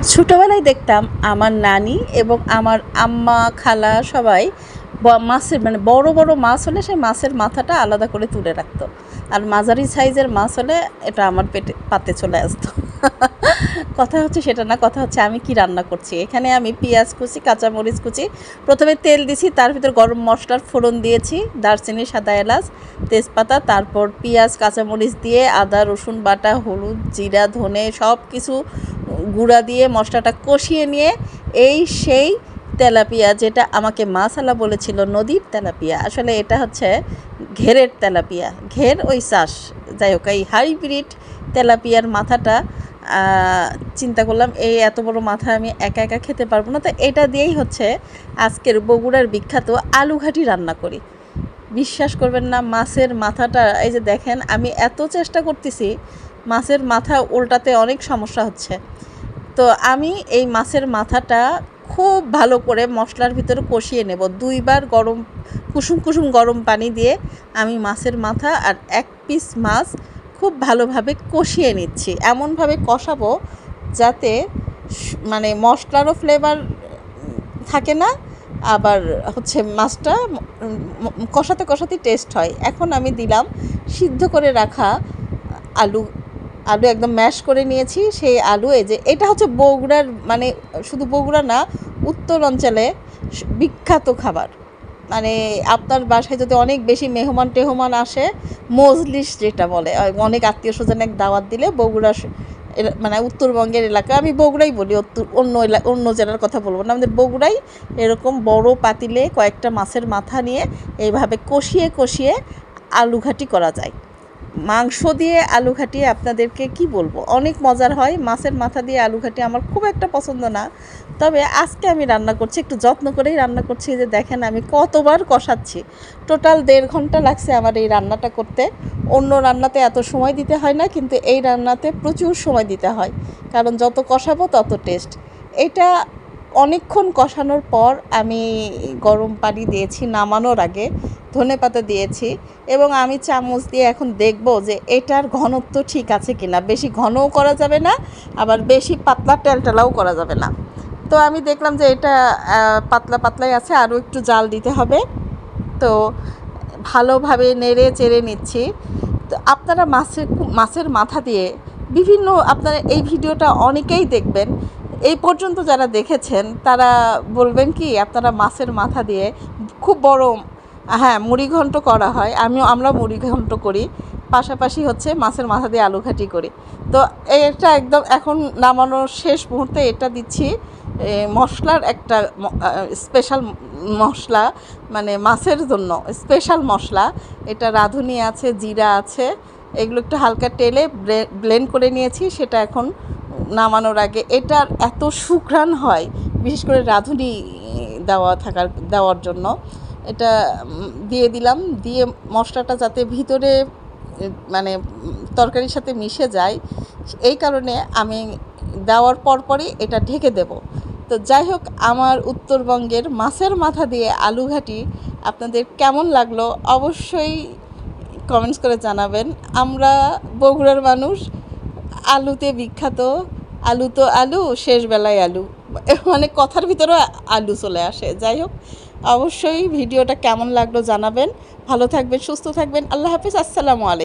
ছোটোবেলায় দেখতাম আমার নানি এবং আমার আম্মা খালা সবাই মাছের মানে বড় বড় মাছ হলে সেই মাছের মাথাটা আলাদা করে তুলে রাখতো, আর মাঝারি সাইজের মাছ হলে এটা আমার পাতে চলে আসতো। কথা হচ্ছে সেটা না, কথা হচ্ছে আমি কি রান্না করছি। এখানে আমি পেঁয়াজ কুচি, কাঁচামরিচ কুচি, প্রথমে তেল দিছি, তার ভিতর গরম মশলার ফোড়ন দিয়েছি, দারচিনি, সাদা এলাচ, তেজপাতা, তারপর পেঁয়াজ কাঁচামরিচ দিয়ে আদা রসুন বাটা, হলুদ, জিরা, ধনে সব কিছু গুঁড়া দিয়ে মশলাটা কষিয়ে নিয়ে সেই তেলাপিয়া, যেটা আমাকে মাছালা বলেছিল নদীর তেলাপিয়া, আসলে এটা হচ্ছে ঘেরের তেলাপিয়া, ঘের ওই চাষ, যাই হোক এই হাইব্রিড তেলাপিয়ার মাথাটা চিন্তা করলাম এই এত বড় মাথা আমি একা একা খেতে পারবো না, তো এটা দিয়েই হচ্ছে আজকের বগুড়ার বিখ্যাত আলুঘাটি রান্না করি। বিশ্বাস করবেন না, মাছের মাথাটা এই যে দেখেন, আমি এত চেষ্টা করতেছি, মাছের মাথা উল্টাতে অনেক সমস্যা হচ্ছে। তো আমি এই মাছের মাথাটা খুব ভালো করে মশলার ভিতরে কষিয়ে নেব, 2বার কুসুম কুসুম গরম পানি দিয়ে আমি মাছের মাথা আর এক পিস মাছ খুব ভালোভাবে কষিয়ে নিচ্ছি। এমনভাবে কষাবো যাতে মানে মশলারও ফ্লেভার থাকে না, আবার হচ্ছে মাছটা কষাতে কষাতেই টেস্ট হয়। এখন আমি দিলাম সিদ্ধ করে রাখা আলু একদম ম্যাশ করে নিয়েছি, সেই আলু। এই যে এটা হচ্ছে বগুড়ার, মানে শুধু বগুড়া না, উত্তর অঞ্চলে বিখ্যাত খাবার। মানে আপনার বাসায় যদি অনেক বেশি মেহমান আসে, মজলিস যেটা বলে, অনেক আত্মীয় স্বজনের দাওয়াত দিলে বগুড়া, মানে উত্তরবঙ্গের এলাকা, আমি বগুড়াই বলি, অন্য জেলার কথা বলবো না, আমাদের বগুড়াই এরকম বড় পাতিলে কয়েকটা মাছের মাথা নিয়ে এইভাবে কষিয়ে কষিয়ে আলুঘাটি করা যায়। মাংস দিয়ে আলুঘাটি আপনাদেরকে কি বলবো, অনেক মজার হয়। মাছের মাথা দিয়ে আলুঘাটি আমার খুব একটা পছন্দ না, তবে আজকে আমি রান্না করছি, একটু যত্ন করেই রান্না করছি। যে দেখেন আমি কতবার কষাচ্ছি, টোটাল 1.5 ঘন্টা লাগছে আমার এই রান্নাটা করতে। অন্য রান্নাতে এত সময় দিতে হয় না, কিন্তু এই রান্নাতে প্রচুর সময় দিতে হয়, কারণ যত কষাবো তত টেস্ট। এটা অনেকক্ষণ কষানোর পর আমি গরম পানি দিয়েছি, নামানোর আগে ধনেপাতা দিয়েছি, এবং আমি চামচ দিয়ে এখন দেখব যে এটার ঘনত্ব ঠিক আছে কিনা। বেশি ঘনও করা যাবে না, আবার বেশি পাতলা টেলটেলাও করা যাবে না। তো আমি দেখলাম যে এটা পাতলা পাতলাই আছে, আরও একটু জাল দিতে হবে। তো ভালোভাবে নেড়ে চেড়ে নিচ্ছি। তো আপনারা মাছের মাথা দিয়ে বিভিন্ন, আপনারা এই ভিডিওটা অনেকেই দেখবেন, এই পর্যন্ত যারা দেখেছেন তারা বলবেন কি আপনারা মাছের মাথা দিয়ে খুব বড়, হ্যাঁ, মুড়িঘণ্ট করা হয়, আমরা মুড়িঘণ্ট করি, পাশাপাশি হচ্ছে মাছের মাথা দিয়ে আলুঘাটি করি। তো এটা একদম এখন নামানোর শেষ মুহূর্তে এটা দিচ্ছি মশলার একটা স্পেশাল মশলা, মানে মাছের জন্য স্পেশাল মশলা। এটা রাঁধুনি আছে, জিরা আছে, এগুলো একটু হালকা তেলে ব্লেন্ড করে নিয়েছি, সেটা এখন নামানোর আগে এটার এত সুঘ্রাণ হয়, বিশেষ করে রাঁধুনি দেওয়ার জন্য। এটা দিয়ে দিলাম, দিয়ে মশলাটা যাতে ভিতরে মানে তরকারির সাথে মিশে যায়, এই কারণে আমি দেওয়ার পরপরই এটা ঢেকে দেব। তো যাই হোক, আমার উত্তরবঙ্গের মাছের মাথা দিয়ে আলুঘাটি আপনাদের কেমন লাগলো অবশ্যই কমেন্টস করে জানাবেন। আমরা বগুড়ার মানুষ, আলুতে বিখ্যাত, আলু তো আলু, শেষ বেলায় আলু, মানে কথার ভিতরেও আলু চলে আসে। যাই হোক, অবশ্যই ভিডিওটা কেমন লাগলো জানাবেন। ভালো থাকবেন, সুস্থ থাকবেন, আল্লাহ হাফিজ, আসসালামু আলাইকুম।